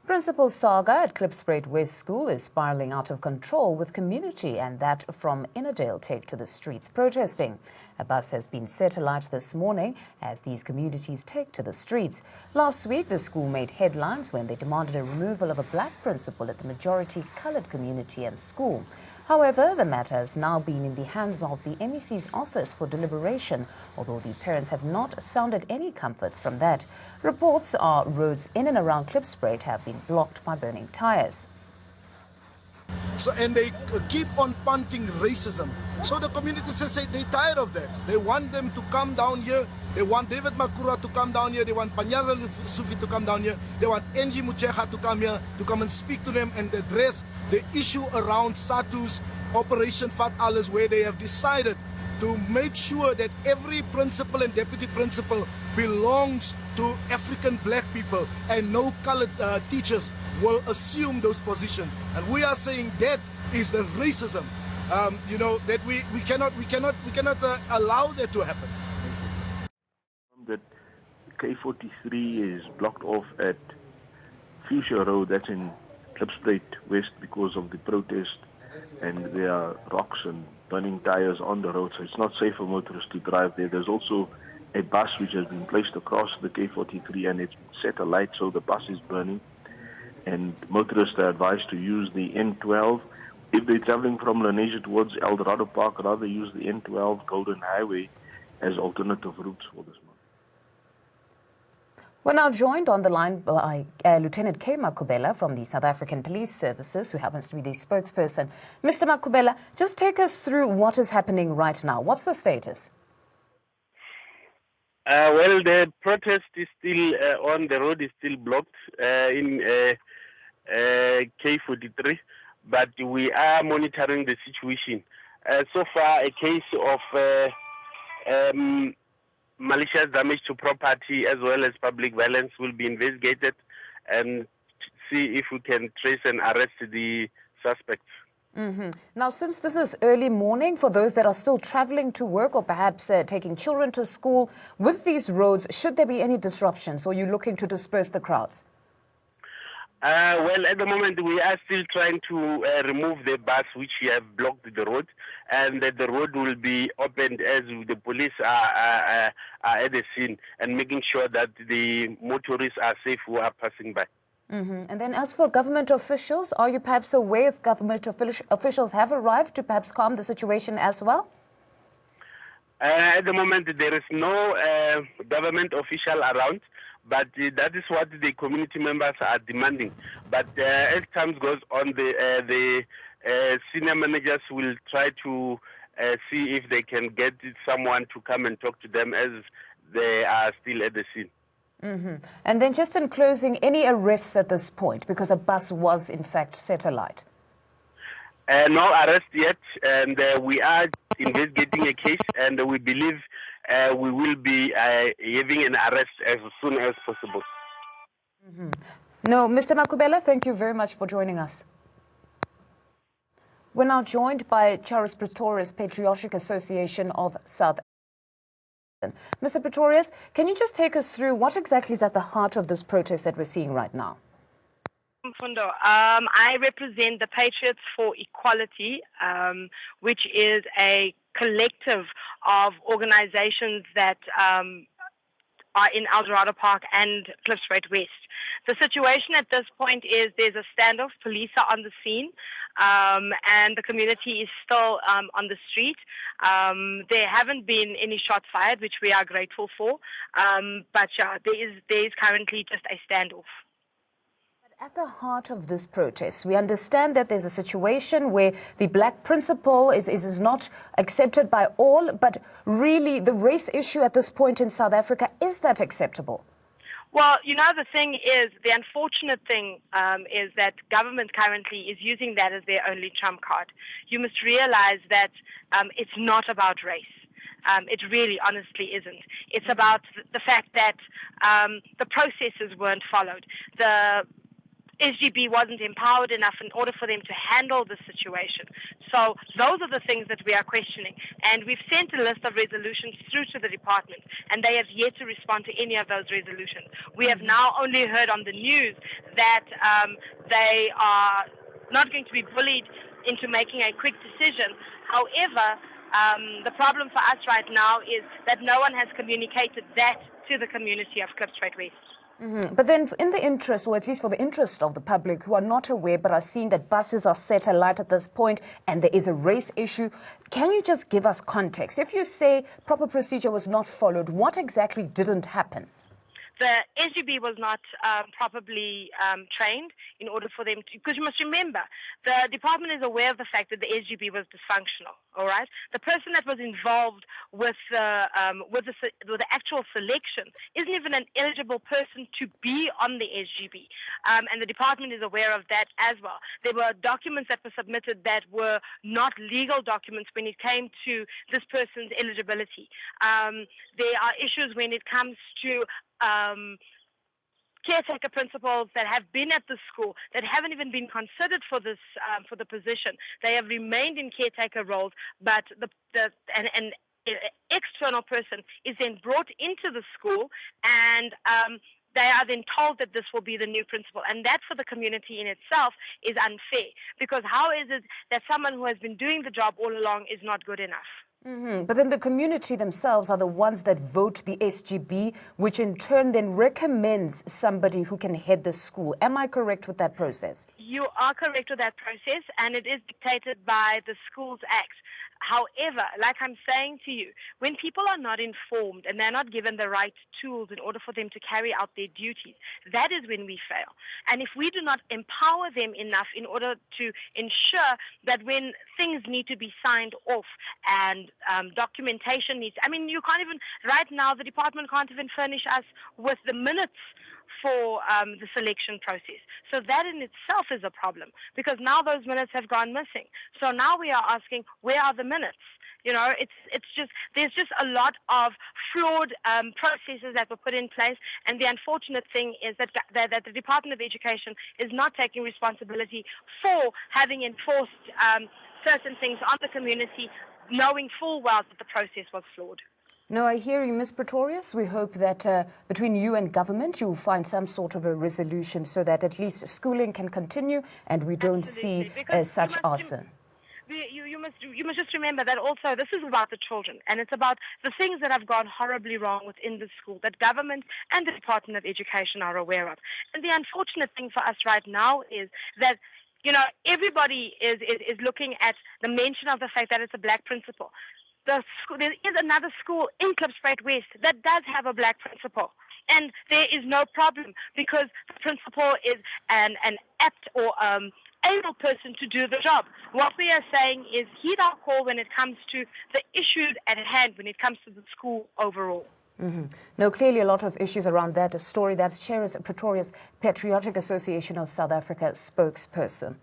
Principal saga at Klipspruit West School is spiralling out of control, with community and that from Innerdale take to the streets protesting. A bus has been set alight this morning as these communities take to the streets. Last week, the school made headlines when they demanded a removal of a black principal at the majority coloured community and school. However, the matter has now been in the hands of the MEC's office for deliberation, although the parents have not sounded any comforts from that. Reports are roads in and around Klipspruit have been blocked by burning tyres. And they keep on punting racism. So the community says they're tired of that. They want them to come down here. They want David Makura to come down here. They want Panyaza Sufi to come down here. They want Angie Muchecha to come here, to come and speak to them and address the issue around SATU's Operation Fat Alles, where they have decided to make sure that every principal and deputy principal belongs to African black people and no colored teachers will assume those positions. And we are saying that is the racism, that we cannot allow that to happen. That K43 is blocked off at Fuchsia Road, that's in Klipspruit West, because of the protest, and there are rocks and burning tires on the road, so it's not safe for motorists to drive there. There's also a bus which has been placed across the K43 and it's set alight, so the bus is burning, and motorists are advised to use the N12. If they're traveling from Lenasia towards El Dorado Park, rather use the N12 Golden Highway as alternative routes for this month. We're now joined on the line by Lieutenant K. Makubela from the South African Police Services, who happens to be the spokesperson. Mr. Makubela, just take us through what is happening right now. What's the status? Well, the protest is still on. The road is still blocked in K43, but we are monitoring the situation. So far, a case of malicious damage to property as well as public violence will be investigated and see if we can trace and arrest the suspects. Now, since this is early morning, for those that are still traveling to work or perhaps taking children to school, with these roads, should there be any disruptions, or are you looking to disperse the crowds? Well, at the moment, we are still trying to remove the bus which have blocked the road, and that the road will be opened as the police are at the scene and making sure that the motorists are safe who are passing by. And then as for government officials, are you perhaps aware if government officials have arrived to perhaps calm the situation as well? At the moment, there is no government official around, but that is what the community members are demanding. But as time goes on, the senior managers will try to see if they can get someone to come and talk to them as they are still at the scene. And then just in closing, any arrests at this point, because a bus was in fact set alight? No arrest yet, and we are investigating a case, and we believe we will be having an arrest as soon as possible. No, Mr. Makubela, thank you very much for joining us. We're now joined by Charis Pretorius Patriotic Association of South Africa. Mr. Pretorius, can you just take us through what exactly is at the heart of this protest that we're seeing right now? Fundo, I represent the Patriots for Equality, which is a collective of organizations that are in El Dorado Park and Klipspruit West. The situation at this point is there's a standoff. Police are on the scene, and the community is still on the street. There haven't been any shots fired, which we are grateful for, but yeah, there is currently just a standoff. At the heart of this protest, we understand that there's a situation where the black principal is not accepted by all, but really the race issue at this point in South Africa, is that acceptable? Well, the thing is, the unfortunate thing is that government currently is using that as their only trump card. You must realize that it's not about race. It really, honestly isn't. It's about the fact that the processes weren't followed. The SGB wasn't empowered enough in order for them to handle the situation. So those are the things that we are questioning. And we've sent a list of resolutions through to the department, and they have yet to respond to any of those resolutions. We have now only heard on the news that they are not going to be bullied into making a quick decision. However, the problem for us right now is that no one has communicated that to the community of Klipspruit West. But then in the interest, or at least for the interest of the public who are not aware but are seeing that buses are set alight at this point and there is a race issue, can you just give us context? If you say proper procedure was not followed, what exactly didn't happen? The SGB was not properly trained in order for them to, because you must remember, the department is aware of the fact that the SGB was dysfunctional, all right? The person that was involved with the actual selection isn't even an eligible person to be on the SGB, and the department is aware of that as well. There were documents that were submitted that were not legal documents when it came to this person's eligibility. There are issues when it comes to caretaker principals that have been at the school that haven't even been considered for this for the position. They have remained in caretaker roles, but an external person is then brought into the school, and they are then told that this will be the new principal. And that for the community in itself is unfair, because how is it that someone who has been doing the job all along is not good enough? But then the community themselves are the ones that vote the SGB, which in turn then recommends somebody who can head the school. Am I correct with that process? You are correct with that process, and it is dictated by the Schools Act. However, like I'm saying to you, when people are not informed and they're not given the right tools in order for them to carry out their duties, that is when we fail. And if we do not empower them enough in order to ensure that when things need to be signed off and documentation needs, I mean, you can't even, right now, the department can't even furnish us with the minutes for the selection process. So that in itself is a problem, because now those minutes have gone missing. So now we are asking, where are the minutes? You know, it's just, there's just a lot of flawed processes that were put in place. And the unfortunate thing is that the Department of Education is not taking responsibility for having enforced certain things on the community, knowing full well that the process was flawed. No, I hear you, Ms. Pretorius. We hope that between you and government, you will find some sort of a resolution so that at least schooling can continue and we don't see such arson. You must just remember that also this is about the children, and it's about the things that have gone horribly wrong within the school that government and the Department of Education are aware of. And the unfortunate thing for us right now is that, you know, everybody is looking at the mention of the fact that it's a black principal. There is another school in Klipspruit West that does have a black principal, and there is no problem because the principal is an apt or able person to do the job. What we are saying is heed our call when it comes to the issues at hand, when it comes to the school overall. No, clearly a lot of issues around that. A story that's Chair Pretorius Patriotic Association of South Africa spokesperson.